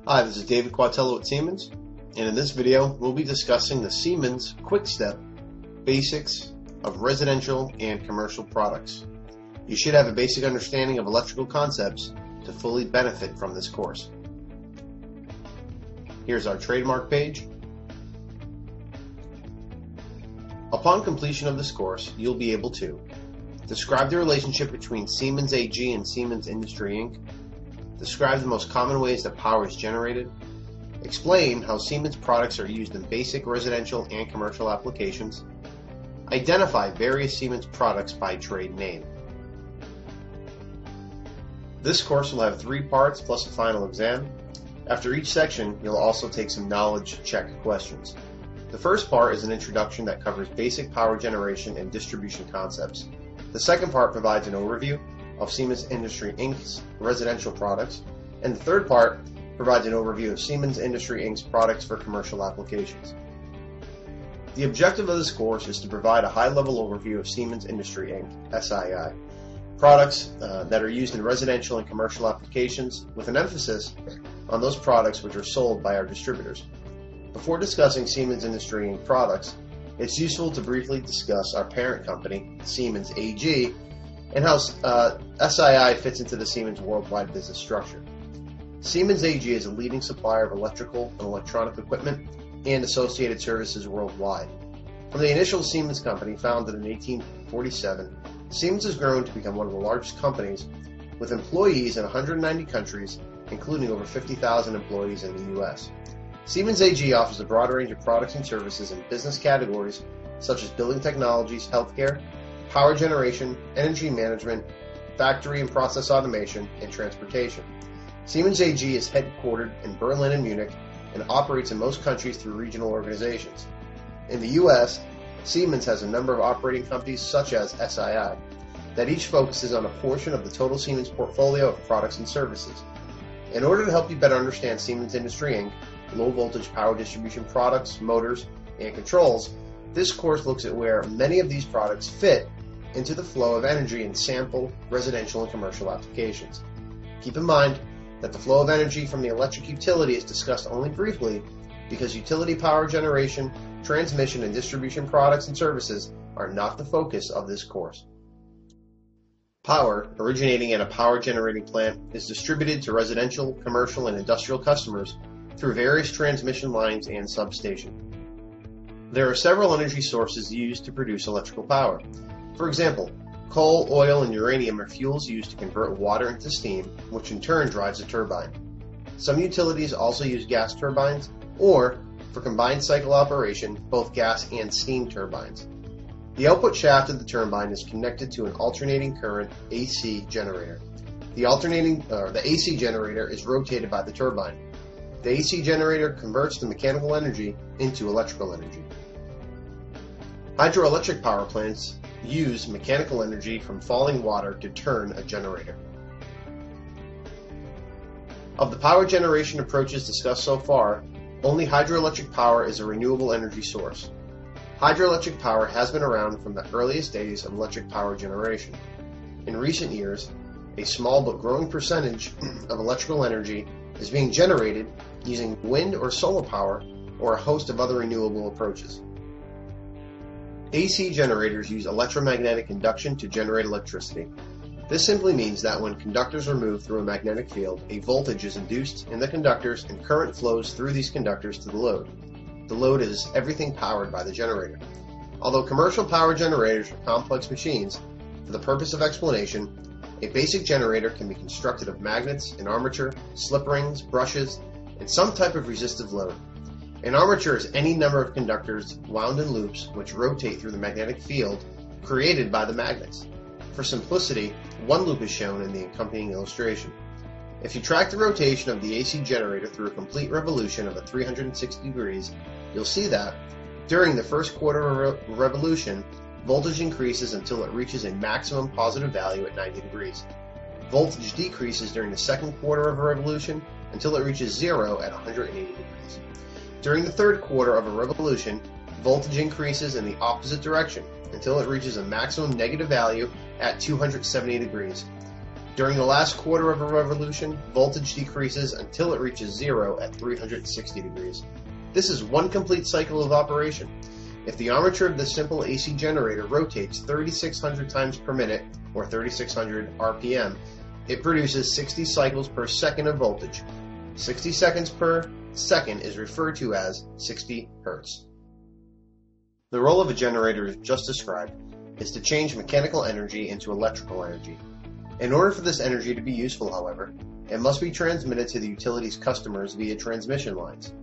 Hi, this is David Quatello at Siemens, and in this video we'll be discussing the Siemens Quick Step basics of residential and commercial products. You should have a basic understanding of electrical concepts to fully benefit from this course. Here's our trademark page. Upon completion of this course, you'll be able to describe the relationship between Siemens AG and Siemens Industry Inc., describe the most common ways that power is generated, explain how Siemens products are used in basic residential and commercial applications, identify various Siemens products by trade name. This course will have 3 parts plus a final exam. After each section, you'll also take some knowledge check questions. The first part is an introduction that covers basic power generation and distribution concepts. The second part provides an overview of Siemens Industry Inc.'s residential products, and the third part provides an overview of Siemens Industry Inc.'s products for commercial applications. The objective of this course is to provide a high-level overview of Siemens Industry Inc., SII, products that are used in residential and commercial applications, with an emphasis on those products which are sold by our distributors. Before discussing Siemens Industry Inc. products, it's useful to briefly discuss our parent company, Siemens AG, and how SII fits into the Siemens worldwide business structure. Siemens AG is a leading supplier of electrical and electronic equipment and associated services worldwide. From the initial Siemens company, founded in 1847, Siemens has grown to become one of the largest companies with employees in 190 countries, including over 50,000 employees in the U.S. Siemens AG offers a broad range of products and services in business categories such as building technologies, healthcare, power generation, energy management, factory and process automation, and transportation. Siemens AG is headquartered in Berlin and Munich and operates in most countries through regional organizations. In the U.S., Siemens has a number of operating companies such as SII that each focuses on a portion of the total Siemens portfolio of products and services. In order to help you better understand Siemens Industry Inc., low voltage power distribution products, motors, and controls, this course looks at where many of these products fit into the flow of energy in sample, residential, and commercial applications. Keep in mind that the flow of energy from the electric utility is discussed only briefly because utility power generation, transmission, and distribution products and services are not the focus of this course. Power originating at a power generating plant is distributed to residential, commercial, and industrial customers through various transmission lines and substations. There are several energy sources used to produce electrical power. For example, coal, oil, and uranium are fuels used to convert water into steam, which in turn drives a turbine. Some utilities also use gas turbines, or, for combined cycle operation, both gas and steam turbines. The output shaft of the turbine is connected to an alternating current AC generator. The AC generator is rotated by the turbine. The AC generator converts the mechanical energy into electrical energy. Hydroelectric power plants use mechanical energy from falling water to turn a generator. Of the power generation approaches discussed so far, only hydroelectric power is a renewable energy source. Hydroelectric power has been around from the earliest days of electric power generation. In recent years, a small but growing percentage of electrical energy is being generated using wind or solar power or a host of other renewable approaches. AC generators use electromagnetic induction to generate electricity. This simply means that when conductors are moved through a magnetic field, a voltage is induced in the conductors and current flows through these conductors to the load. The load is everything powered by the generator. Although commercial power generators are complex machines, for the purpose of explanation, a basic generator can be constructed of magnets, an armature, slip rings, brushes, and some type of resistive load. An armature is any number of conductors wound in loops which rotate through the magnetic field created by the magnets. For simplicity, one loop is shown in the accompanying illustration. If you track the rotation of the AC generator through a complete revolution of 360 degrees, you'll see that, during the first quarter of a revolution, voltage increases until it reaches a maximum positive value at 90 degrees. Voltage decreases during the second quarter of a revolution until it reaches 0 at 180 degrees. During the third quarter of a revolution, voltage increases in the opposite direction until it reaches a maximum negative value at 270 degrees. During the last quarter of a revolution, voltage decreases until it reaches zero at 360 degrees. This is one complete cycle of operation. If the armature of this simple AC generator rotates 3,600 times per minute, or 3,600 RPM, it produces 60 cycles per second of voltage. 60 seconds per second is referred to as 60 Hertz. The role of a generator, as just described, is to change mechanical energy into electrical energy. In order for this energy to be useful, however, it must be transmitted to the utility's customers via transmission lines.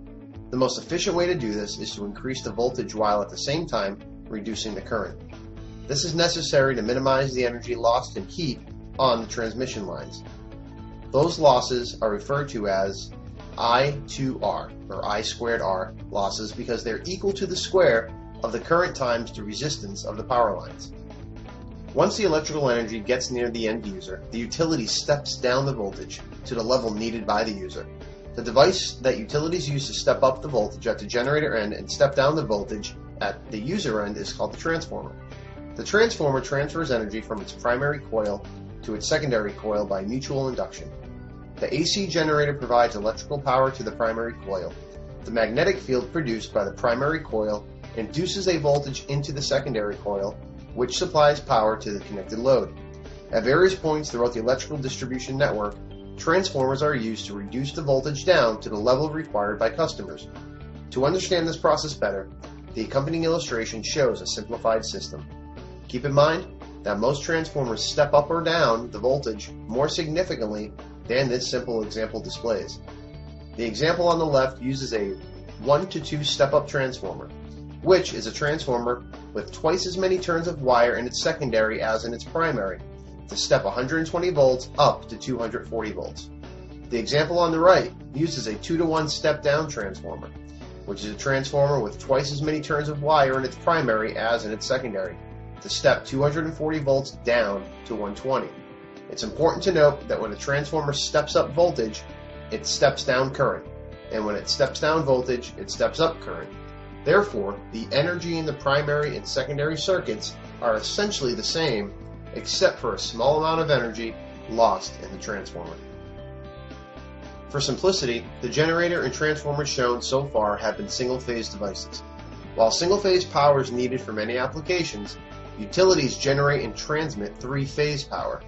The most efficient way to do this is to increase the voltage while at the same time reducing the current. This is necessary to minimize the energy lost in heat on the transmission lines. Those losses are referred to as I2R, or I squared R losses, because they're equal to the square of the current times the resistance of the power lines. Once the electrical energy gets near the end user, the utility steps down the voltage to the level needed by the user. The device that utilities use to step up the voltage at the generator end and step down the voltage at the user end is called the transformer. The transformer transfers energy from its primary coil to its secondary coil by mutual induction. The AC generator provides electrical power to the primary coil. The magnetic field produced by the primary coil induces a voltage into the secondary coil, which supplies power to the connected load. At various points throughout the electrical distribution network, transformers are used to reduce the voltage down to the level required by customers. To understand this process better, the accompanying illustration shows a simplified system. Keep in mind that most transformers step up or down the voltage more significantly than this simple example displays. The example on the left uses a 1 to 2 step-up transformer, which is a transformer with twice as many turns of wire in its secondary as in its primary, to step 120 volts up to 240 volts. The example on the right uses a 2 to 1 step-down transformer, which is a transformer with twice as many turns of wire in its primary as in its secondary, to step 240 volts down to 120. It's important to note that when a transformer steps up voltage, it steps down current, and when it steps down voltage, it steps up current. Therefore, the energy in the primary and secondary circuits are essentially the same, except for a small amount of energy lost in the transformer. For simplicity, the generator and transformer shown so far have been single-phase devices. While single-phase power is needed for many applications, utilities generate and transmit three-phase power.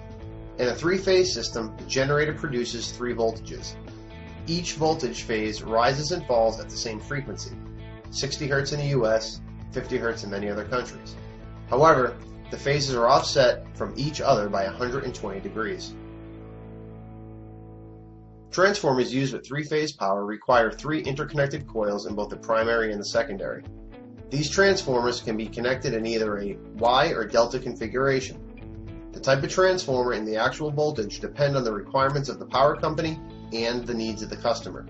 In a three-phase system, the generator produces 3 voltages. Each voltage phase rises and falls at the same frequency, 60 Hz in the US, 50 Hz in many other countries. However, the phases are offset from each other by 120 degrees. Transformers used with three-phase power require 3 interconnected coils in both the primary and the secondary. These transformers can be connected in either a Y or delta configuration. The type of transformer and the actual voltage depend on the requirements of the power company and the needs of the customer.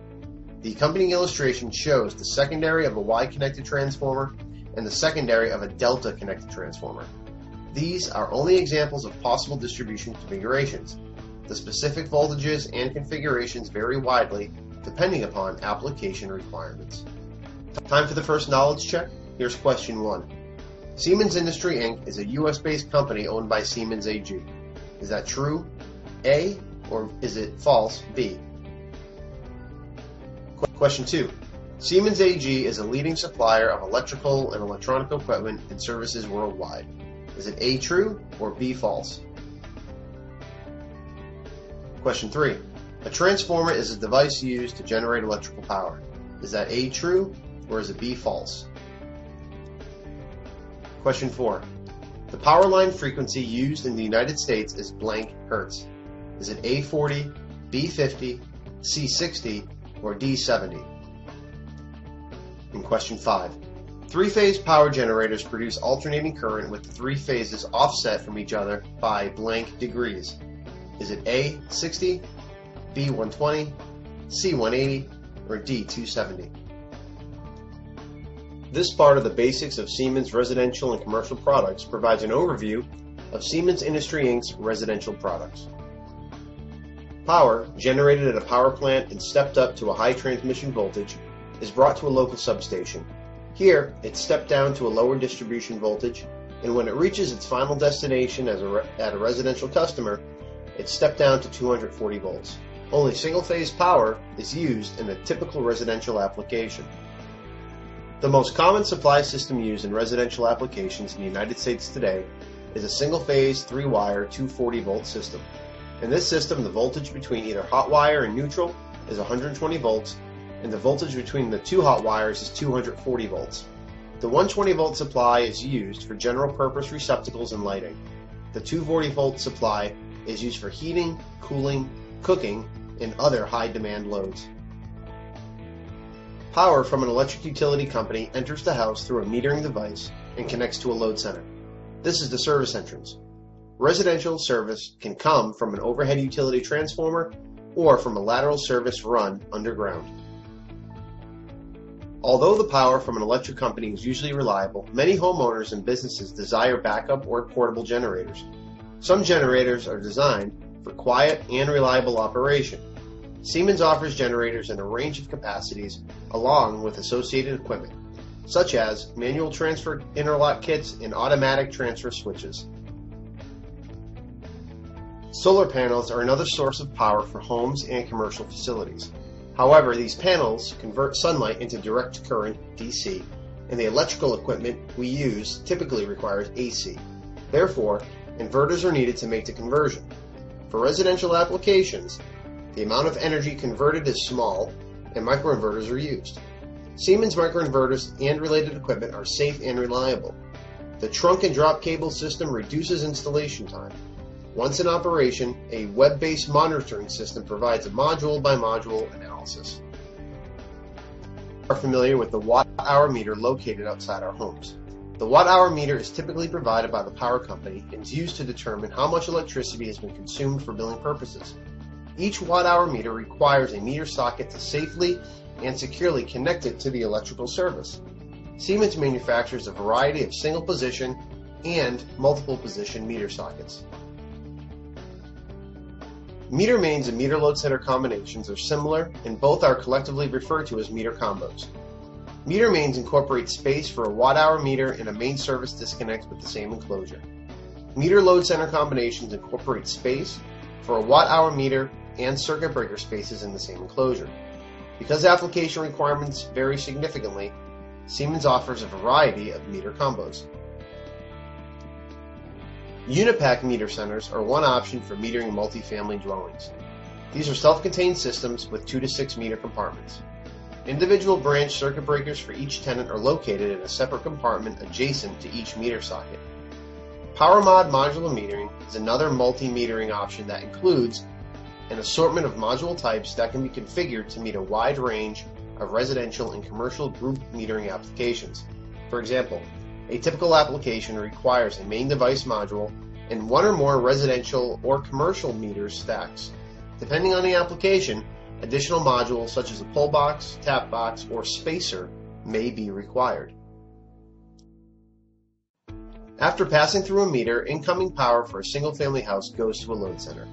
The accompanying illustration shows the secondary of a Y-connected transformer and the secondary of a delta-connected transformer. These are only examples of possible distribution configurations. The specific voltages and configurations vary widely depending upon application requirements. Time for the first knowledge check. Here's question 1. Siemens Industry Inc. is a US-based company owned by Siemens AG. Is that true? A, or is it false? B. Question 2. Siemens AG is a leading supplier of electrical and electronic equipment and services worldwide. Is it A, true, or B, false? Question 3. A transformer is a device used to generate electrical power. Is that A, true, or is it B, false? Question 4. The power line frequency used in the United States is blank hertz. Is it A40, B50, C60, or D70? In question 5. Three-phase power generators produce alternating current with the 3 phases offset from each other by blank degrees. Is it A, 60, B, 120, C, 180, or D, 270? This part of the basics of Siemens residential and commercial products provides an overview of Siemens Industry Inc.'s residential products. Power, generated at a power plant and stepped up to a high transmission voltage, is brought to a local substation. Here, it's stepped down to a lower distribution voltage, and when it reaches its final destination at a residential customer, it's stepped down to 240 volts. Only single-phase power is used in a typical residential application. The most common supply system used in residential applications in the United States today is a single-phase 3-wire 240-volt system. In this system, the voltage between either hot wire and neutral is 120 volts, and the voltage between the two hot wires is 240 volts. The 120-volt supply is used for general-purpose receptacles and lighting. The 240-volt supply is used for heating, cooling, cooking, and other high-demand loads. Power from an electric utility company enters the house through a metering device and connects to a load center. This is the service entrance. Residential service can come from an overhead utility transformer or from a lateral service run underground. Although the power from an electric company is usually reliable, many homeowners and businesses desire backup or portable generators. Some generators are designed for quiet and reliable operation. Siemens offers generators in a range of capacities along with associated equipment, such as manual transfer interlock kits and automatic transfer switches. Solar panels are another source of power for homes and commercial facilities. However, these panels convert sunlight into direct current, DC, and the electrical equipment we use typically requires AC. Therefore, inverters are needed to make the conversion. For residential applications, the amount of energy converted is small, and microinverters are used. Siemens microinverters and related equipment are safe and reliable. The trunk and drop cable system reduces installation time. Once in operation, a web-based monitoring system provides a module-by-module analysis. We are familiar with the watt-hour meter located outside our homes. The watt-hour meter is typically provided by the power company and is used to determine how much electricity has been consumed for billing purposes. Each watt-hour meter requires a meter socket to safely and securely connect it to the electrical service. Siemens manufactures a variety of single-position and multiple-position meter sockets. Meter mains and meter load center combinations are similar, and both are collectively referred to as meter combos. Meter mains incorporate space for a watt-hour meter and a main service disconnect with the same enclosure. Meter load center combinations incorporate space for a watt-hour meter and circuit breaker spaces in the same enclosure. Because application requirements vary significantly, Siemens offers a variety of meter combos. Unipack meter centers are one option for metering multifamily dwellings. These are self-contained systems with 2 to 6 meter compartments. Individual branch circuit breakers for each tenant are located in a separate compartment adjacent to each meter socket. PowerMod modular metering is another multi-metering option that includes an assortment of module types that can be configured to meet a wide range of residential and commercial group metering applications. For example, a typical application requires a main device module and one or more residential or commercial meter stacks. Depending on the application, additional modules such as a pull box, tap box, or spacer may be required. After passing through a meter, incoming power for a single-family house goes to a load center.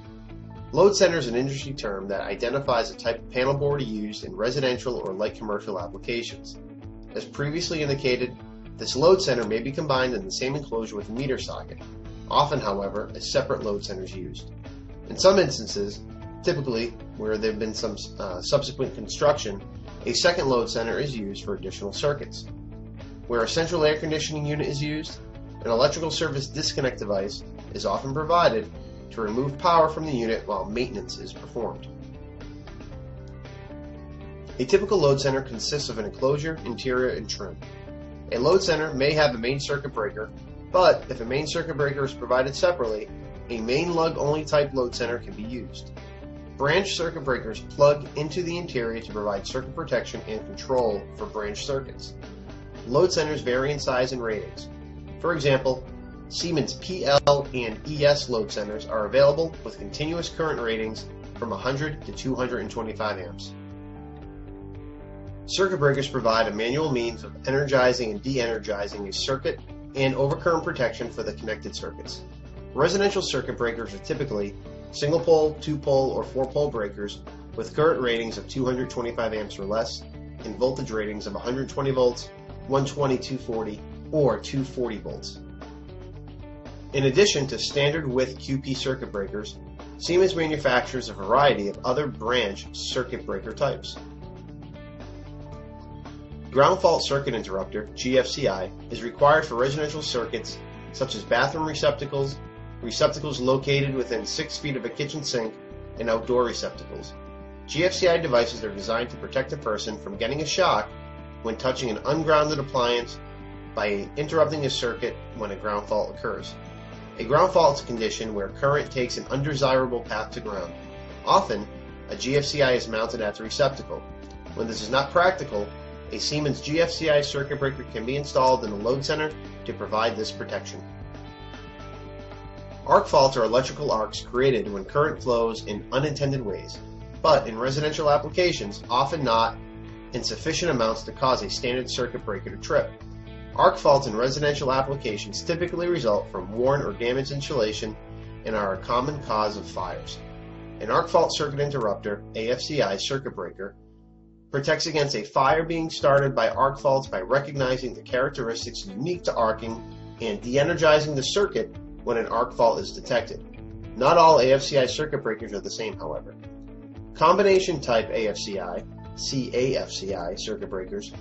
Load center is an industry term that identifies a type of panel board used in residential or light commercial applications. As previously indicated, this load center may be combined in the same enclosure with a meter socket. Often, however, a separate load center is used. In some instances, typically where there have been some subsequent construction, a second load center is used for additional circuits. Where a central air conditioning unit is used, an electrical service disconnect device is often provided to remove power from the unit while maintenance is performed. A typical load center consists of an enclosure, interior, and trim. A load center may have a main circuit breaker, but if a main circuit breaker is provided separately, a main lug-only type load center can be used. Branch circuit breakers plug into the interior to provide circuit protection and control for branch circuits. Load centers vary in size and ratings. For example, Siemens PL and ES load centers are available with continuous current ratings from 100 to 225 amps. Circuit breakers provide a manual means of energizing and de-energizing a circuit and overcurrent protection for the connected circuits. Residential circuit breakers are typically single-pole, 2-pole, or 4-pole breakers with current ratings of 225 amps or less and voltage ratings of 120 volts, 120, 240, or 240 volts. In addition to standard width QP circuit breakers, Siemens manufactures a variety of other branch circuit breaker types. Ground fault circuit interrupter, GFCI, is required for residential circuits such as bathroom receptacles, receptacles located within 6 feet of a kitchen sink, and outdoor receptacles. GFCI devices are designed to protect a person from getting a shock when touching an ungrounded appliance by interrupting a circuit when a ground fault occurs. A ground fault is a condition where current takes an undesirable path to ground. Often, a GFCI is mounted at the receptacle. When this is not practical, a Siemens GFCI circuit breaker can be installed in the load center to provide this protection. Arc faults are electrical arcs created when current flows in unintended ways, but in residential applications, often not in sufficient amounts to cause a standard circuit breaker to trip. Arc faults in residential applications typically result from worn or damaged insulation and are a common cause of fires. An arc fault circuit interrupter, AFCI circuit breaker, protects against a fire being started by arc faults by recognizing the characteristics unique to arcing and de-energizing the circuit when an arc fault is detected. Not all AFCI circuit breakers are the same, however. Combination type AFCI, CAFCI circuit breakers,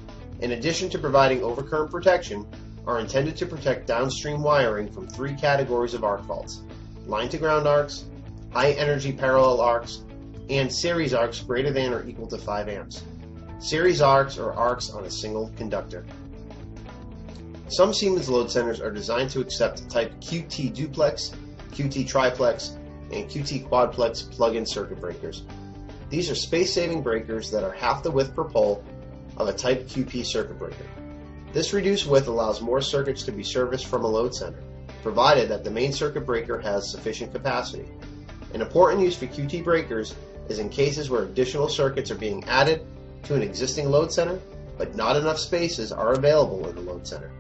in addition to providing overcurrent protection, are intended to protect downstream wiring from 3 categories of arc faults: line-to-ground arcs, high-energy parallel arcs, and series arcs greater than or equal to 5 amps. Series arcs are arcs on a single conductor. Some Siemens load centers are designed to accept type QT duplex, QT triplex, and QT quadplex plug-in circuit breakers. These are space-saving breakers that are half the width per pole of a type QP circuit breaker. This reduced width allows more circuits to be serviced from a load center, provided that the main circuit breaker has sufficient capacity. An important use for QT breakers is in cases where additional circuits are being added to an existing load center, but not enough spaces are available in the load center.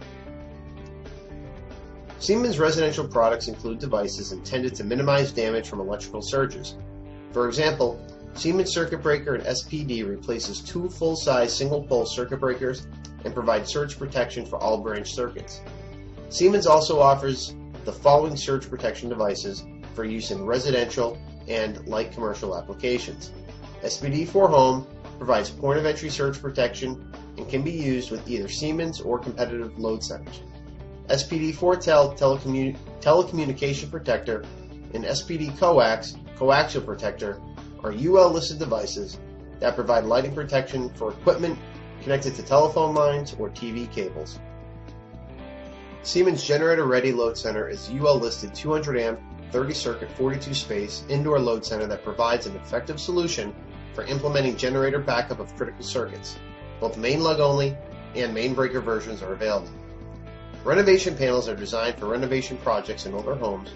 Siemens residential products include devices intended to minimize damage from electrical surges. For example, Siemens circuit breaker and SPD replaces 2 full-size single-pole circuit breakers and provides surge protection for all branch circuits. Siemens also offers the following surge protection devices for use in residential and light commercial applications. SPD for Home provides point-of-entry surge protection and can be used with either Siemens or competitive load centers. SPD4Tel telecommunication protector and SPD Coax coaxial protector are UL-listed devices that provide lighting protection for equipment connected to telephone lines or TV cables. Siemens Generator Ready Load Center is UL-listed 200 amp, 30 circuit, 42 space indoor load center that provides an effective solution for implementing generator backup of critical circuits. Both main lug only and main breaker versions are available. Renovation panels are designed for renovation projects in older homes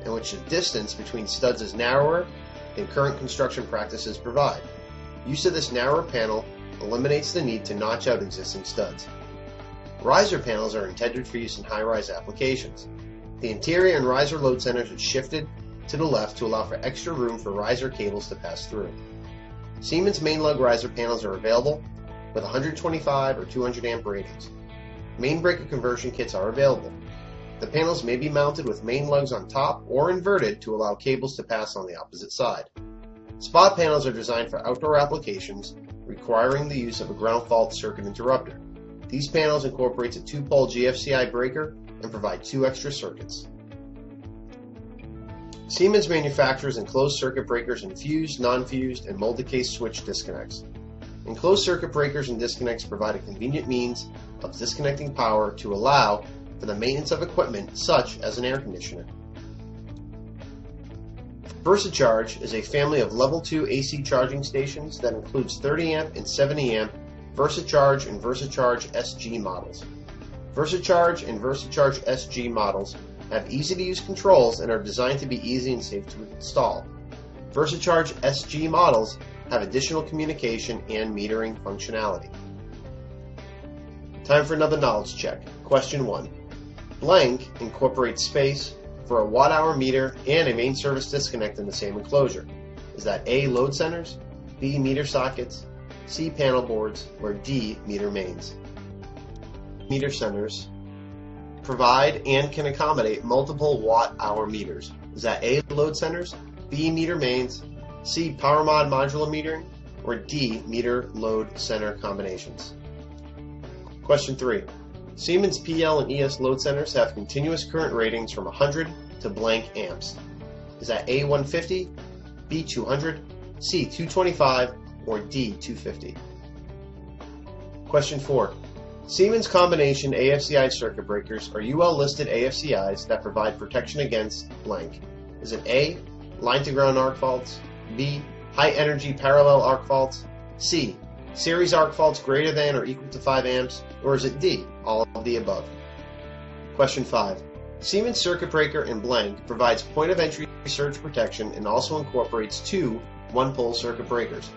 in which the distance between studs is narrower than current construction practices provide. Use of this narrower panel eliminates the need to notch out existing studs. Riser panels are intended for use in high-rise applications. The interior and riser load centers are shifted to the left to allow for extra room for riser cables to pass through. Siemens main lug riser panels are available with 125 or 200 amp ratings. Main breaker conversion kits are available. The panels may be mounted with main lugs on top or inverted to allow cables to pass on the opposite side. Spot panels are designed for outdoor applications requiring the use of a ground fault circuit interrupter. These panels incorporate a 2-pole GFCI breaker and provide 2 extra circuits. Siemens manufactures enclosed circuit breakers in fused, non-fused, and molded case switch disconnects. Enclosed circuit breakers and disconnects provide a convenient means of disconnecting power to allow for the maintenance of equipment such as an air conditioner. VersaCharge is a family of level 2 AC charging stations that includes 30 amp and 70 amp VersaCharge and VersaCharge SG models. VersaCharge and VersaCharge SG models have easy-to-use controls and are designed to be easy and safe to install. VersaCharge SG models have additional communication and metering functionality. Time for another knowledge check. Question 1. Blank incorporates space for a watt-hour meter and a main service disconnect in the same enclosure. Is that A, load centers, B, meter sockets, C, panel boards, or D, meter mains? Meter centers provide and can accommodate multiple watt-hour meters. Is that A, load centers, B. Meter mains, C. Power mod modular metering, or D. Meter load center combinations. Question 3. Siemens PL and ES load centers have continuous current ratings from 100 to blank amps. Is that A. 150, B. 200, C. 225, or D. 250? Question 4. Siemens combination AFCI circuit breakers are UL listed AFCIs that provide protection against blank. Is it A. line to ground arc faults, B. high energy parallel arc faults, C. series arc faults greater than or equal to 5 amps, or is it D. all of the above? Question 5. Siemens circuit breaker in blank provides point of entry surge protection and also incorporates 2 one-pole circuit breakers.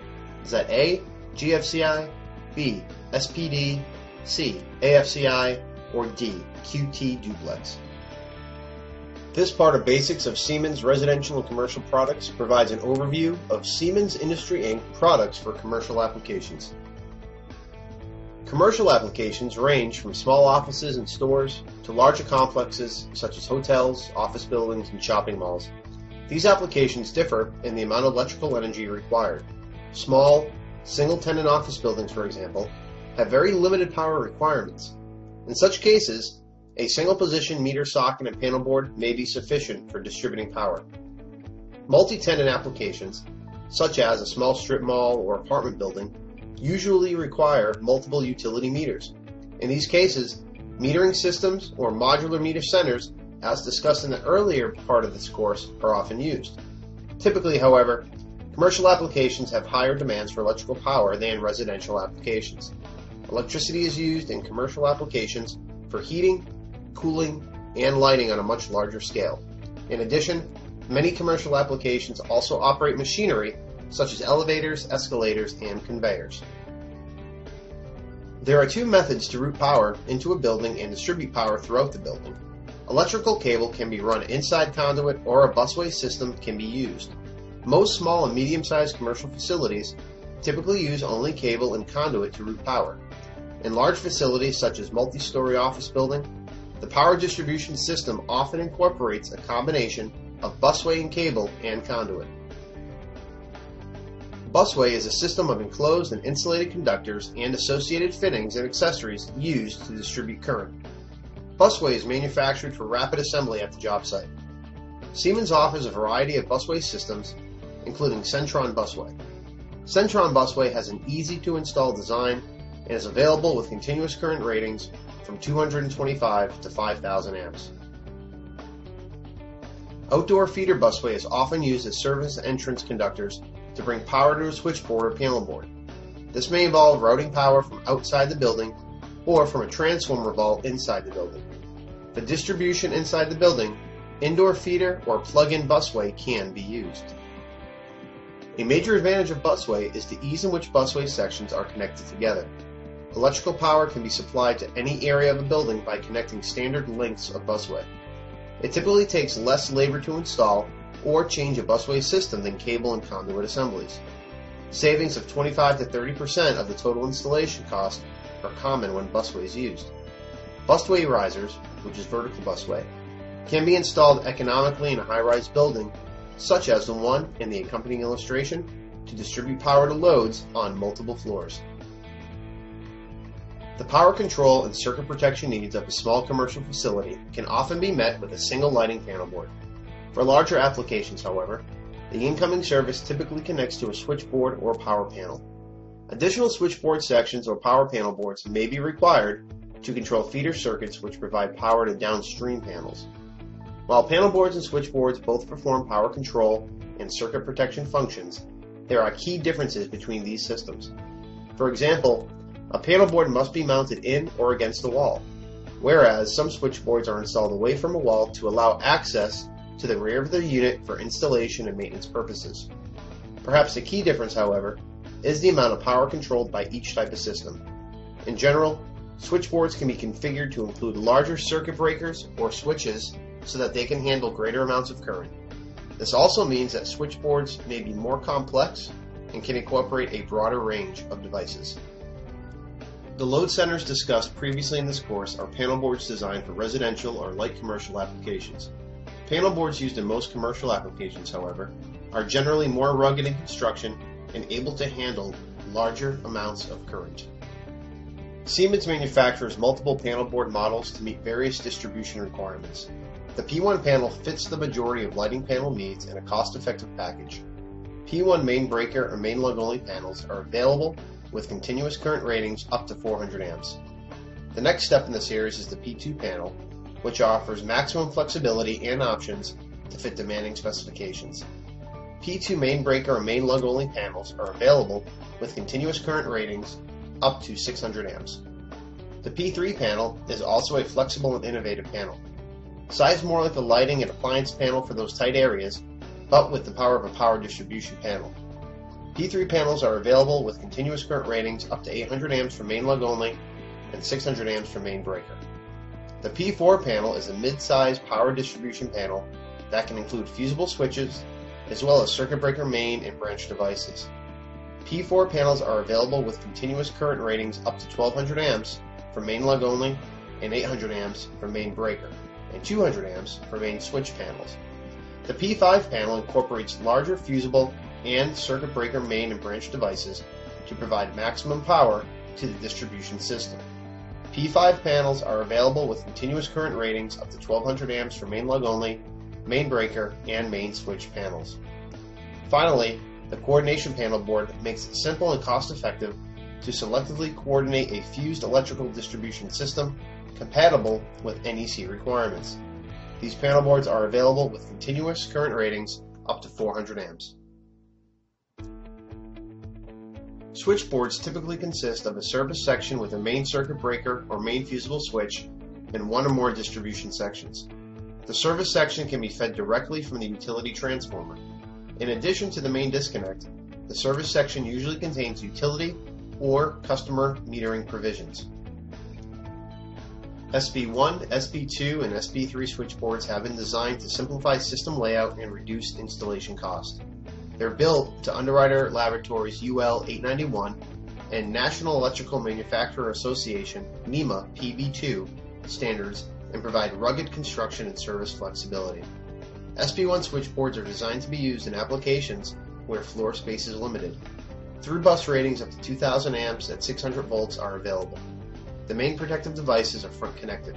Is that A. GFCI, B. SPD, C. AFCI, or D. QT duplex? This part of Basics of Siemens Residential and Commercial Products provides an overview of Siemens Industry Inc. products for commercial applications. Commercial applications range from small offices and stores to larger complexes such as hotels, office buildings, and shopping malls. These applications differ in the amount of electrical energy required. Small, single-tenant office buildings, for example, have very limited power requirements. In such cases, a single-position meter socket and panel board may be sufficient for distributing power. Multi-tenant applications, such as a small strip mall or apartment building, usually require multiple utility meters. In these cases, metering systems or modular meter centers, as discussed in the earlier part of this course, are often used. Typically, however, commercial applications have higher demands for electrical power than residential applications. Electricity is used in commercial applications for heating, cooling, and lighting on a much larger scale. In addition, many commercial applications also operate machinery such as elevators, escalators, and conveyors. There are 2 methods to route power into a building and distribute power throughout the building. Electrical cable can be run inside conduit, or a busway system can be used. Most small and medium-sized commercial facilities typically use only cable and conduit to route power. In large facilities such as multi-story office building, the power distribution system often incorporates a combination of busway and cable and conduit. Busway is a system of enclosed and insulated conductors and associated fittings and accessories used to distribute current. Busway is manufactured for rapid assembly at the job site. Siemens offers a variety of busway systems, including Centron Busway. Centron Busway has an easy-to-install design and is available with continuous current ratings from 225 to 5,000 amps. Outdoor feeder busway is often used as service entrance conductors to bring power to a switchboard or panel board. This may involve routing power from outside the building or from a transformer vault inside the building. For distribution inside the building, indoor feeder or plug-in busway can be used. A major advantage of busway is the ease in which busway sections are connected together. Electrical power can be supplied to any area of a building by connecting standard lengths of busway. It typically takes less labor to install or change a busway system than cable and conduit assemblies. Savings of 25 to 30% of the total installation cost are common when busway is used. Busway risers, which is vertical busway, can be installed economically in a high-rise building, such as the one in the accompanying illustration, to distribute power to loads on multiple floors. The power control and circuit protection needs of a small commercial facility can often be met with a single lighting panel board. For larger applications, however, the incoming service typically connects to a switchboard or power panel. Additional switchboard sections or power panel boards may be required to control feeder circuits which provide power to downstream panels. While panel boards and switchboards both perform power control and circuit protection functions, there are key differences between these systems. For example, a panel board must be mounted in or against the wall, whereas some switchboards are installed away from a wall to allow access to the rear of the unit for installation and maintenance purposes. Perhaps the key difference, however, is the amount of power controlled by each type of system. In general, switchboards can be configured to include larger circuit breakers or switches so that they can handle greater amounts of current. This also means that switchboards may be more complex and can incorporate a broader range of devices. The load centers discussed previously in this course are panel boards designed for residential or light commercial applications. Panel boards used in most commercial applications, however, are generally more rugged in construction and able to handle larger amounts of current. Siemens manufactures multiple panel board models to meet various distribution requirements. The P1 panel fits the majority of lighting panel needs in a cost-effective package. P1 main breaker or main lug only panels are available with continuous current ratings up to 400 amps. The next step in the series is the P2 panel, which offers maximum flexibility and options to fit demanding specifications. P2 main breaker or main lug only panels are available with continuous current ratings up to 600 amps. The P3 panel is also a flexible and innovative panel. Sized more like a lighting and appliance panel for those tight areas, but with the power of a power distribution panel. P3 panels are available with continuous current ratings up to 800 amps for main lug only and 600 amps for main breaker. The P4 panel is a mid-size power distribution panel that can include fusible switches as well as circuit breaker main and branch devices. P4 panels are available with continuous current ratings up to 1200 amps for main lug only and 800 amps for main breaker and 200 amps for main switch panels. The P5 panel incorporates larger fusible and circuit breaker main and branch devices to provide maximum power to the distribution system. P5 panels are available with continuous current ratings up to 1200 amps for main lug only, main breaker, and main switch panels. Finally, the coordination panel board makes it simple and cost-effective to selectively coordinate a fused electrical distribution system compatible with NEC requirements. These panel boards are available with continuous current ratings up to 400 amps. Switchboards typically consist of a service section with a main circuit breaker or main fusible switch and one or more distribution sections. The service section can be fed directly from the utility transformer. In addition to the main disconnect, the service section usually contains utility or customer metering provisions. SB1, SB2, and SB3 switchboards have been designed to simplify system layout and reduce installation cost. They're built to Underwriter Laboratories UL 891 and National Electrical Manufacturer Association NEMA PV2 standards and provide rugged construction and service flexibility. SB1 switchboards are designed to be used in applications where floor space is limited. Through bus ratings up to 2000 amps at 600 volts are available. The main protective devices are front connected.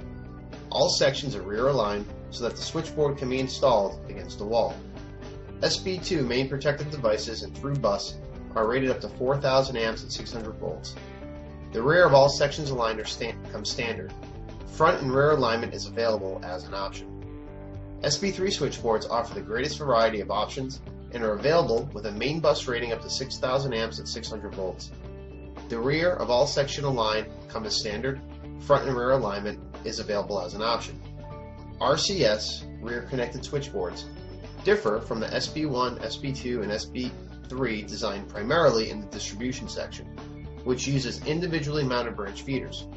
All sections are rear aligned so that the switchboard can be installed against a wall. SB2 main protective devices and through bus are rated up to 4000 amps at 600 volts. The rear of all sections aligned comes standard. Front and rear alignment is available as an option. SB3 switchboards offer the greatest variety of options and are available with a main bus rating up to 6000 amps at 600 volts. The rear of all section aligned come as standard. Front and rear alignment is available as an option. RCS, rear connected switchboards, differ from the SB1, SB2, and SB3 designed primarily in the distribution section, which uses individually mounted branch feeders.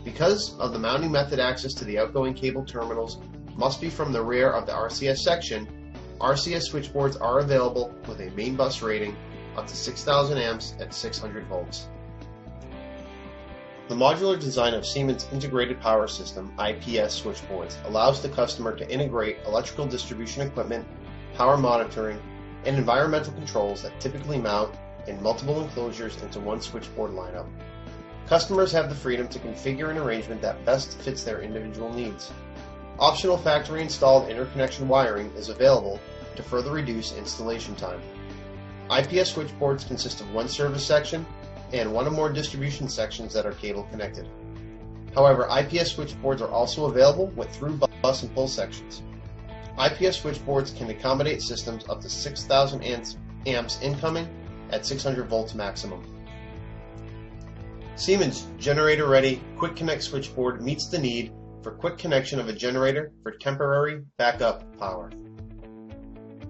Because of the mounting method, access to the outgoing cable terminals must be from the rear of the RCS section, RCS switchboards are available with a main bus rating up to 6000 amps at 600 volts. The modular design of Siemens Integrated Power System IPS switchboards allows the customer to integrate electrical distribution equipment, power monitoring, and environmental controls that typically mount in multiple enclosures into one switchboard lineup. Customers have the freedom to configure an arrangement that best fits their individual needs. Optional factory installed interconnection wiring is available to further reduce installation time. IPS switchboards consist of one service section and one or more distribution sections that are cable connected. However, IPS switchboards are also available with through bus and pull sections. IPS switchboards can accommodate systems up to 6000 amps incoming at 600 volts maximum. Siemens Generator Ready Quick Connect switchboard meets the need for quick connection of a generator for temporary backup power.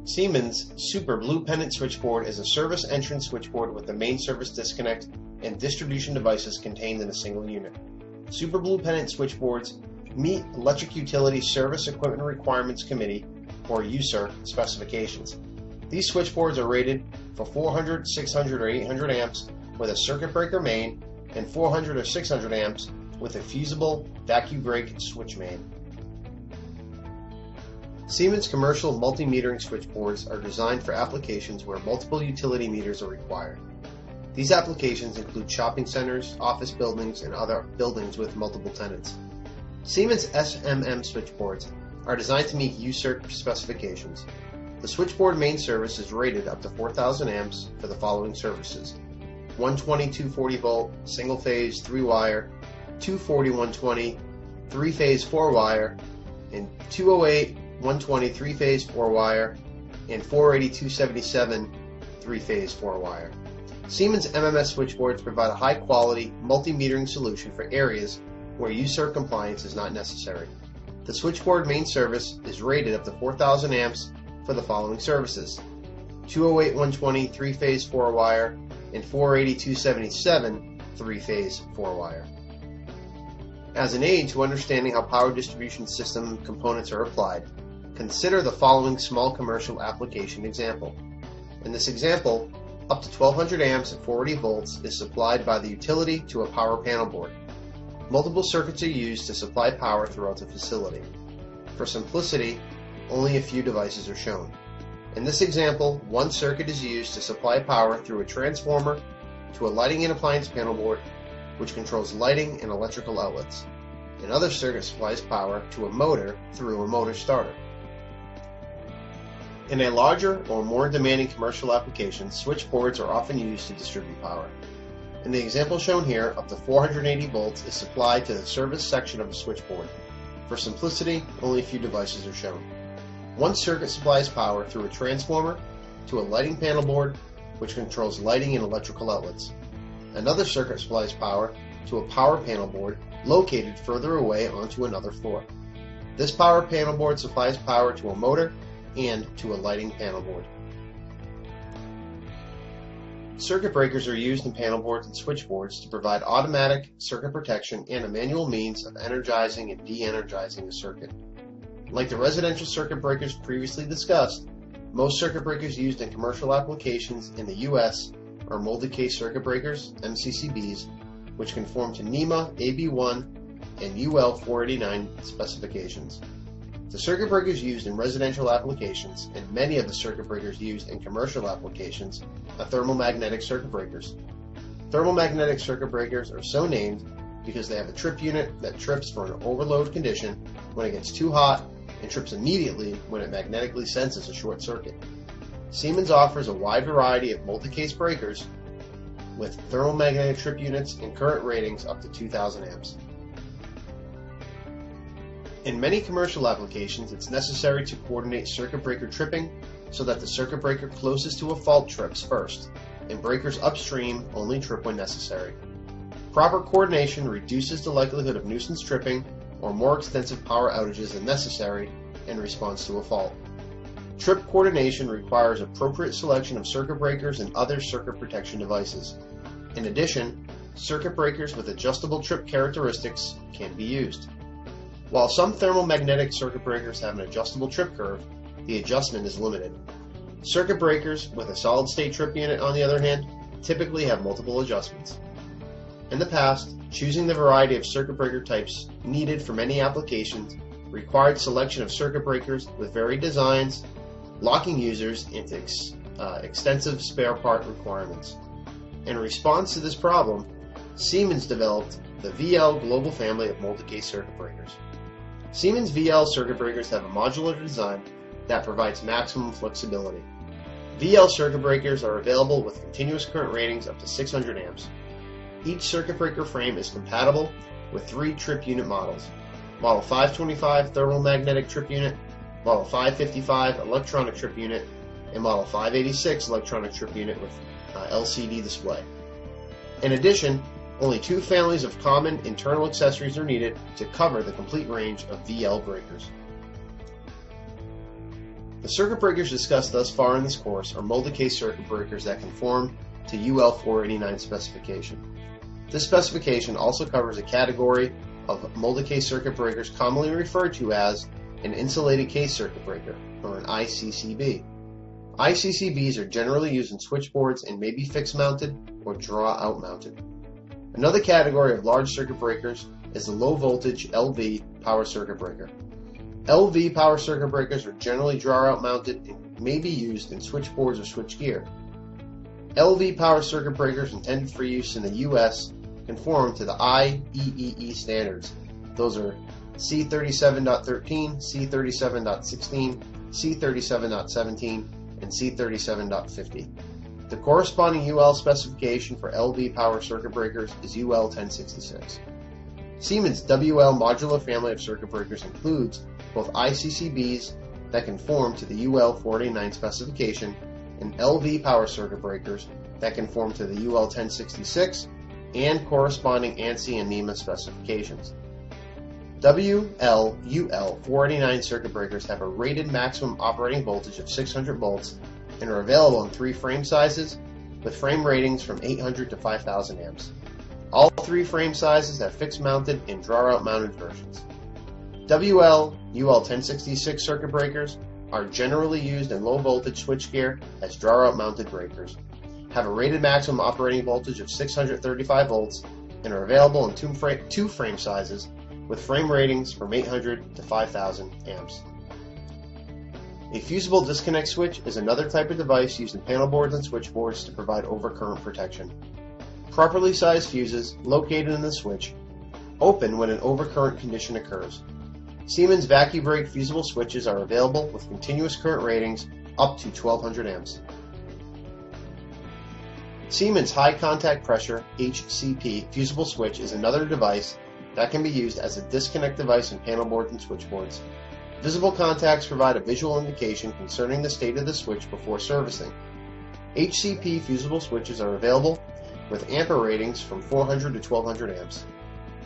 Siemens Super Blue Pendant switchboard is a service entrance switchboard with the main service disconnect and distribution devices contained in a single unit. Super Blue Pendant switchboards meet Electric Utility Service Equipment Requirements Committee, or USER, specifications. These switchboards are rated for 400, 600, or 800 amps with a circuit breaker main and 400 or 600 amps with a fusible vacuum brake switch main. Siemens commercial multimetering switchboards are designed for applications where multiple utility meters are required. These applications include shopping centers, office buildings, and other buildings with multiple tenants. Siemens SMM switchboards are designed to meet USERC specifications. The switchboard main service is rated up to 4,000 amps for the following services: 120 240 volt single phase 3-wire, 240 120 3-phase 4-wire, and 208 120 3-phase 4-wire, and 480 277 3-phase 4-wire. Siemens MMS switchboards provide a high-quality multi-metering solution for areas where USERC compliance is not necessary. The switchboard main service is rated up to 4,000 amps for the following services: 208 120 3-phase 4-wire, and 480 277 3-phase 4-wire. As an aid to understanding how power distribution system components are applied, consider the following small commercial application example. In this example, up to 1200 amps at 480 volts is supplied by the utility to a power panel board. Multiple circuits are used to supply power throughout the facility. For simplicity, only a few devices are shown. In this example, one circuit is used to supply power through a transformer to a lighting and appliance panel board, which controls lighting and electrical outlets. Another circuit supplies power to a motor through a motor starter. In a larger or more demanding commercial application, switchboards are often used to distribute power. In the example shown here, up to 480 volts is supplied to the service section of a switchboard. For simplicity, only a few devices are shown. One circuit supplies power through a transformer to a lighting panel board, which controls lighting and electrical outlets. Another circuit supplies power to a power panel board located further away onto another floor. This power panel board supplies power to a motor and to a lighting panel board. Circuit breakers are used in panel boards and switchboards to provide automatic circuit protection and a manual means of energizing and de-energizing a circuit. Like the residential circuit breakers previously discussed, most circuit breakers used in commercial applications in the U.S. are molded case circuit breakers, MCCBs, which conform to NEMA AB1 and UL 489 specifications. The circuit breakers used in residential applications and many of the circuit breakers used in commercial applications are thermomagnetic circuit breakers. Thermomagnetic circuit breakers are so named because they have a trip unit that trips for an overload condition when it gets too hot and trips immediately when it magnetically senses a short circuit. Siemens offers a wide variety of multi-case breakers with thermomagnetic trip units and current ratings up to 2,000 amps. In many commercial applications, it's necessary to coordinate circuit breaker tripping so that the circuit breaker closest to a fault trips first, and breakers upstream only trip when necessary. Proper coordination reduces the likelihood of nuisance tripping or more extensive power outages than necessary in response to a fault. Trip coordination requires appropriate selection of circuit breakers and other circuit protection devices. In addition, circuit breakers with adjustable trip characteristics can be used. While some thermomagnetic circuit breakers have an adjustable trip curve, the adjustment is limited. Circuit breakers with a solid-state trip unit, on the other hand, typically have multiple adjustments. In the past, choosing the variety of circuit breaker types needed for many applications required selection of circuit breakers with varied designs, locking users into extensive spare part requirements. In response to this problem, Siemens developed the VL Global family of multi-case circuit breakers. Siemens VL circuit breakers have a modular design that provides maximum flexibility. VL circuit breakers are available with continuous current ratings up to 600 amps. Each circuit breaker frame is compatible with 3 trip unit models: Model 525 thermomagnetic trip unit, Model 555 electronic trip unit, and Model 586 electronic trip unit with LCD display. In addition, only 2 families of common internal accessories are needed to cover the complete range of VL breakers. The circuit breakers discussed thus far in this course are multi-case circuit breakers that conform to UL 489 specification. This specification also covers a category of multi-case circuit breakers commonly referred to as an insulated case circuit breaker, or an ICCB. ICCBs are generally used in switchboards and may be fixed mounted or draw-out mounted. Another category of large circuit breakers is the low voltage LV power circuit breaker. LV power circuit breakers are generally draw-out mounted and may be used in switchboards or switchgear. LV power circuit breakers intended for use in the U.S. conform to the IEEE standards. Those are C37.13, C37.16, C37.17, and C37.50. The corresponding UL specification for LV power circuit breakers is UL 1066. Siemens WL modular family of circuit breakers includes both ICCBs that conform to the UL 489 specification and LV power circuit breakers that conform to the UL 1066 and corresponding ANSI and NEMA specifications. WL/UL 489 circuit breakers have a rated maximum operating voltage of 600 volts and are available in 3 frame sizes with frame ratings from 800 to 5000 amps. All 3 frame sizes have fixed mounted and draw-out mounted versions. WL/UL 1066 circuit breakers are generally used in low voltage switchgear as draw-out mounted breakers, have a rated maximum operating voltage of 635 volts, and are available in 2 frame sizes with frame ratings from 800 to 5000 amps. A fusible disconnect switch is another type of device used in panel boards and switchboards to provide overcurrent protection. Properly sized fuses located in the switch open when an overcurrent condition occurs. Siemens vacuum brake fusible switches are available with continuous current ratings up to 1200 amps. Siemens high contact pressure HCP fusible switch is another device that can be used as a disconnect device in panel boards and switchboards. Visible contacts provide a visual indication concerning the state of the switch before servicing. HCP fusible switches are available with ampere ratings from 400 to 1200 amps.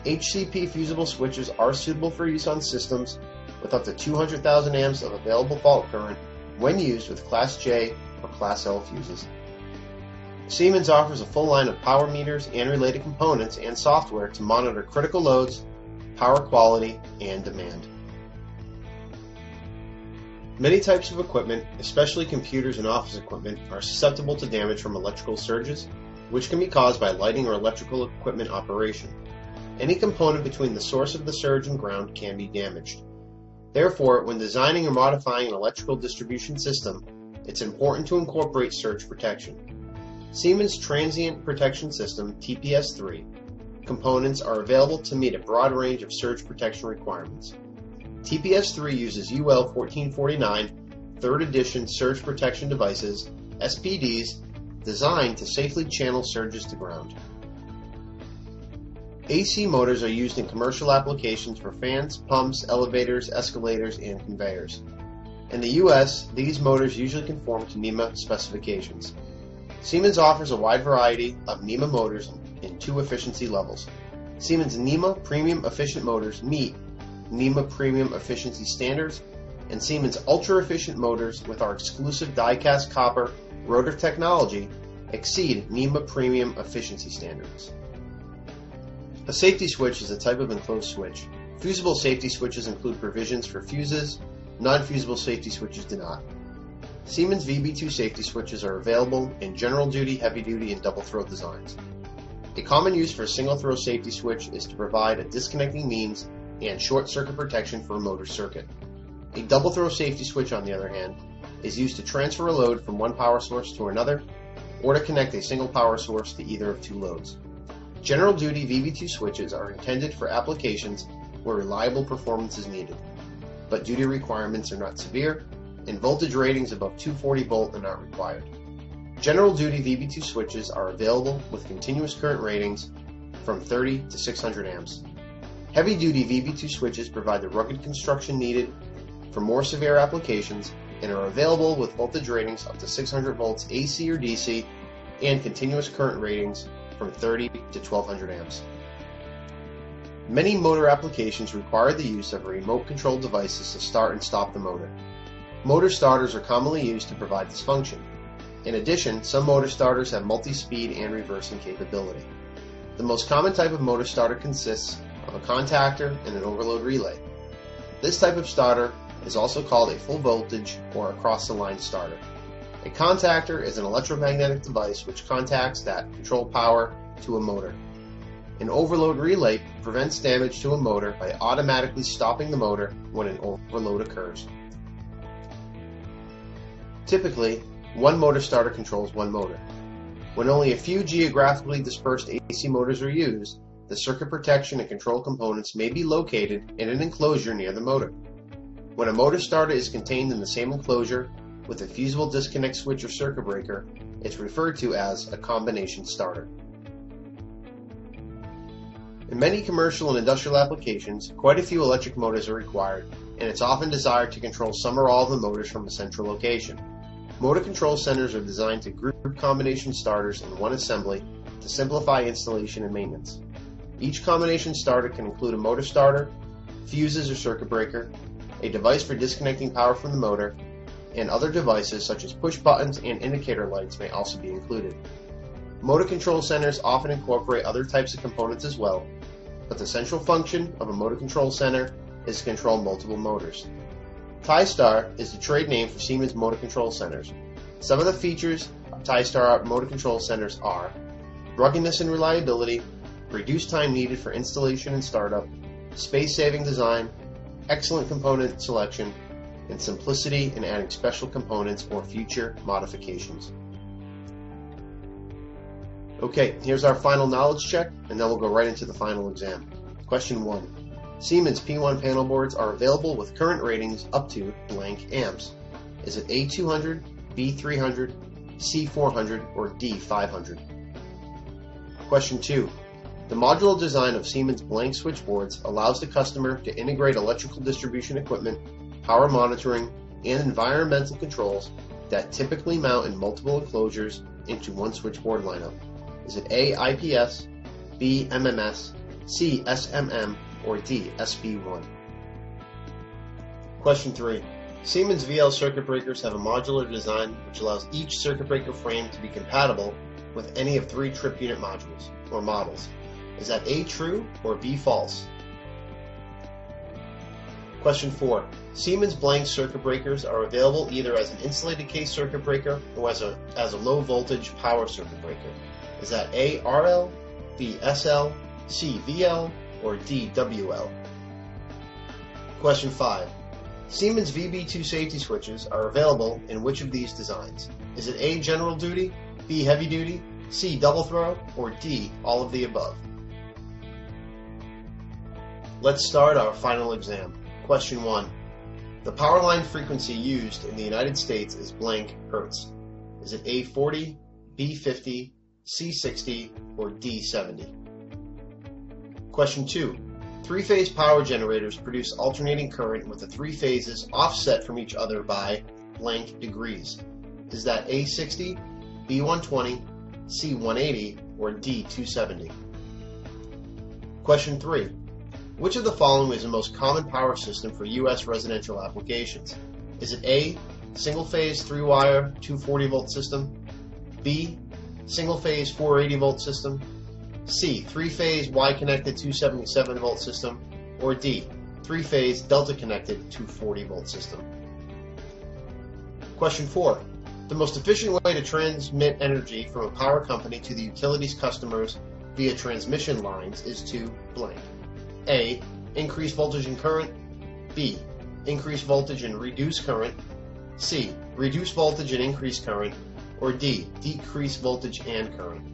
HCP fusible switches are suitable for use on systems with up to 200,000 amps of available fault current when used with Class J or Class L fuses. Siemens offers a full line of power meters and related components and software to monitor critical loads, power quality, and demand. Many types of equipment, especially computers and office equipment, are susceptible to damage from electrical surges, which can be caused by lighting or electrical equipment operation. Any component between the source of the surge and ground can be damaged. Therefore, when designing or modifying an electrical distribution system, it's important to incorporate surge protection. Siemens Transient Protection System TPS-3 components are available to meet a broad range of surge protection requirements. TPS-3 uses UL 1449 3rd edition surge protection devices, SPDs, designed to safely channel surges to ground. AC motors are used in commercial applications for fans, pumps, elevators, escalators, and conveyors. In the US, these motors usually conform to NEMA specifications. Siemens offers a wide variety of NEMA motors in 2 efficiency levels. Siemens NEMA Premium Efficient motors meet NEMA Premium Efficiency standards, and Siemens Ultra Efficient motors with our exclusive die-cast copper rotor technology exceed NEMA Premium Efficiency standards. A safety switch is a type of enclosed switch. Fusible safety switches include provisions for fuses. Non-fusible safety switches do not. Siemens VB2 safety switches are available in general duty, heavy duty, and double throw designs. A common use for a single throw safety switch is to provide a disconnecting means and short circuit protection for a motor circuit. A double throw safety switch, on the other hand, is used to transfer a load from one power source to another or to connect a single power source to either of 2 loads. General duty VB2 switches are intended for applications where reliable performance is needed, but duty requirements are not severe and voltage ratings above 240 volt are not required. General duty VB2 switches are available with continuous current ratings from 30 to 600 amps. Heavy duty VB2 switches provide the rugged construction needed for more severe applications and are available with voltage ratings up to 600 volts AC or DC and continuous current ratings from 30 to 1200 amps. Many motor applications require the use of remote controlled devices to start and stop the motor. Motor starters are commonly used to provide this function. In addition, some motor starters have multi-speed and reversing capability. The most common type of motor starter consists of a contactor and an overload relay. This type of starter is also called a full voltage or across-the-line starter. A contactor is an electromagnetic device which contacts that control power to a motor. An overload relay prevents damage to a motor by automatically stopping the motor when an overload occurs. Typically, one motor starter controls one motor. When only a few geographically dispersed AC motors are used, the circuit protection and control components may be located in an enclosure near the motor. When a motor starter is contained in the same enclosure with a fusible disconnect switch or circuit breaker, it's referred to as a combination starter. In many commercial and industrial applications, quite a few electric motors are required, and it's often desired to control some or all of the motors from a central location. Motor control centers are designed to group combination starters in one assembly to simplify installation and maintenance. Each combination starter can include a motor starter, fuses or circuit breaker, a device for disconnecting power from the motor, and other devices such as push buttons and indicator lights may also be included. Motor control centers often incorporate other types of components as well, but the central function of a motor control center is to control multiple motors. TiStar is the trade name for Siemens motor control centers. Some of the features of TiStar motor control centers are ruggedness and reliability, reduced time needed for installation and startup, space-saving design, excellent component selection, and simplicity in adding special components or future modifications. Okay, here's our final knowledge check, and then we'll go right into the final exam. Question 1. Siemens P1 panel boards are available with current ratings up to blank amps. Is it A200, B300, C400, or D500? Question 2. The modular design of Siemens blank switchboards allows the customer to integrate electrical distribution equipment, power monitoring, and environmental controls that typically mount in multiple enclosures into one switchboard lineup. Is it A, IPS, B, MMS, C, SMM, or D, SB1? Question 3. Siemens VL circuit breakers have a modular design which allows each circuit breaker frame to be compatible with any of 3 trip unit modules or models. Is that A, true, or B, false? Question 4. Siemens blank circuit breakers are available either as an insulated case circuit breaker or as a low voltage power circuit breaker. Is that A, RL, B, SL, C, VL, or D, WL? Question 5. Siemens VB2 safety switches are available in which of these designs? Is it A, general duty, B, heavy duty, C, double throw, or D, all of the above? Let's start our final exam. Question 1. The power line frequency used in the United States is blank hertz. Is it A40, B50, C60, or D70? Question 2. Three-phase power generators produce alternating current with the 3 phases offset from each other by blank degrees. Is that A60, B120, C180, or D270? Question 3. Which of the following is the most common power system for U.S. residential applications? Is it A, single-phase 3-wire 240-volt system, B, single-phase 480-volt system, C, 3-phase Y-connected 277-volt system, or D, 3-phase delta-connected 240-volt system? Question 4. The most efficient way to transmit energy from a power company to the utilities customers via transmission lines is to blank. A, increase voltage and current, B, increase voltage and reduce current, C, reduce voltage and increase current, or D, decrease voltage and current?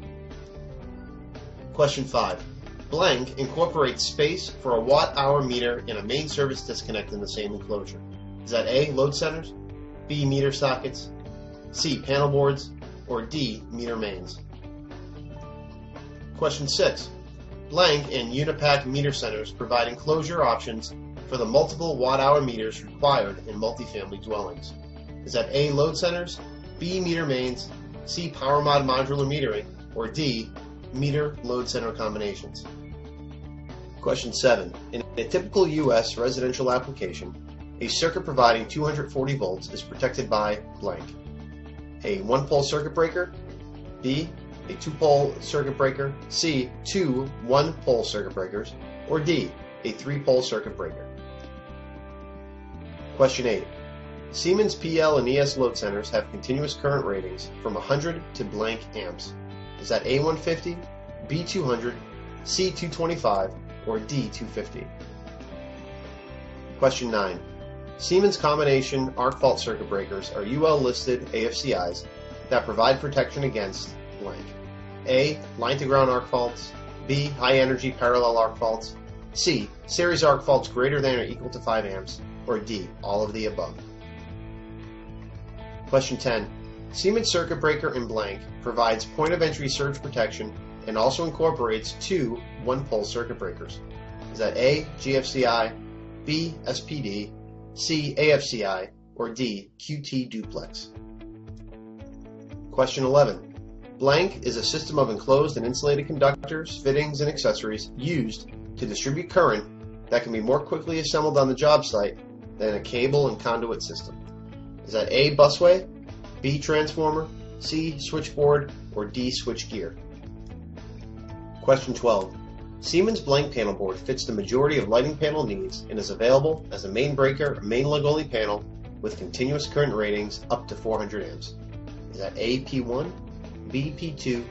Question 5. Blank incorporates space for a watt-hour meter and a main service disconnect in the same enclosure. Is that A, load centers, B, meter sockets, C, panel boards, or D, meter mains? Question 6. Blank and Unipack meter centers provide enclosure options for the multiple watt-hour meters required in multifamily dwellings. Is that A, load centers, B, meter mains, C, power mod modular metering, or D, meter load center combinations? Question 7. In a typical U.S. residential application, a circuit providing 240 volts is protected by blank. A 1-pole circuit breaker, B, a 2-pole circuit breaker, C, 2 1-pole circuit breakers, or D, a 3-pole circuit breaker? Question 8. Siemens PL and ES load centers have continuous current ratings from 100 to blank amps. Is that A150, B200, C 225, or D 250? Question 9. Siemens combination arc fault circuit breakers are UL listed AFCIs that provide protection against blank. A. Line to ground arc faults. B. High energy parallel arc faults. C. Series arc faults greater than or equal to 5 amps. Or D. All of the above. Question 10. Siemens circuit breaker in blank provides point of entry surge protection and also incorporates two 1-pole circuit breakers. Is that A. GFCI, B. SPD, C. AFCI, or D. QT duplex? Question 11. Blank is a system of enclosed and insulated conductors, fittings, and accessories used to distribute current that can be more quickly assembled on the job site than a cable and conduit system. Is that A. busway, B. transformer, C. switchboard, or D. switchgear? Question 12. Siemens blank panel board fits the majority of lighting panel needs and is available as a main breaker or main leg only panel with continuous current ratings up to 400 amps. Is that A. P1, B. P2,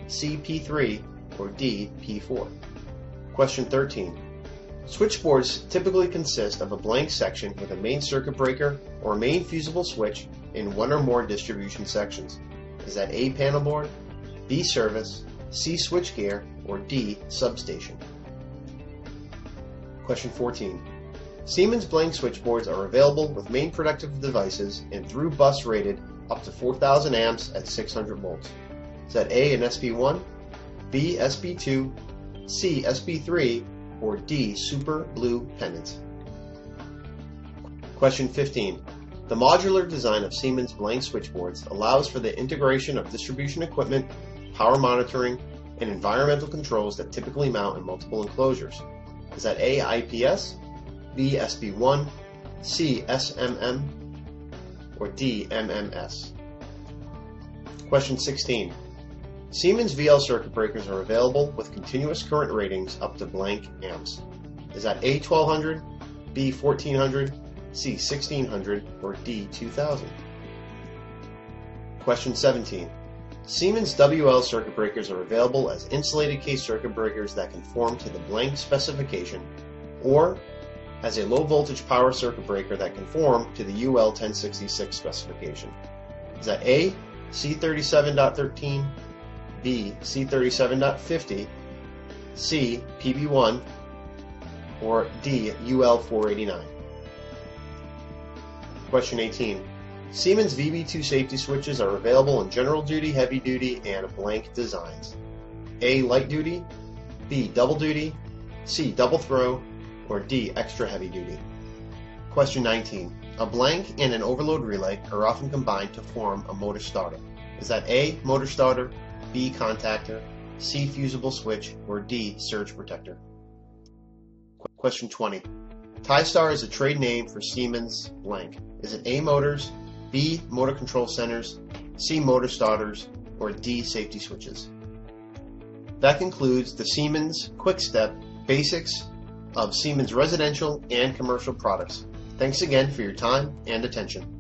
C. P3, or D. P4? Question 13. Switchboards typically consist of a blank section with a main circuit breaker or main fusible switch in one or more distribution sections. Is that A. panel board, B. service, C. switchgear, or D. substation? Question 14. Siemens blank switchboards are available with main protective devices and through bus rated up to 4,000 amps at 600 volts. Is that A. an SB1, B. SB2, C. SB3, or D. super blue pendants? Question 15. The modular design of Siemens blank switchboards allows for the integration of distribution equipment, power monitoring, and environmental controls that typically mount in multiple enclosures. Is that A. IPS, B. SB1, C. SMM, or D. MMS? Question 16. Siemens VL circuit breakers are available with continuous current ratings up to blank amps. Is that A. 1200, B. 1400, C. 1600, or D. 2000? Question 17. Siemens WL circuit breakers are available as insulated case circuit breakers that conform to the blank specification, or as a low voltage power circuit breaker that conform to the UL 1066 specification. Is that A. C37.13, B. C37.50, C. PB1, or D. UL 489? Question 18. Siemens VB2 safety switches are available in general duty, heavy duty, and blank designs. A. light duty, B. double duty, C. double throw, or D. extra heavy duty? Question 19. A blank and an overload relay are often combined to form a motor starter. Is that A. motor starter, B. contactor, C. fusible switch, or D. surge protector? Question 20. TiStar is a trade name for Siemens blank. Is it A. motors, B. motor control centers, C. motor starters, or D. safety switches? That concludes the Siemens Quick Step Basics of Siemens residential and commercial products. Thanks again for your time and attention.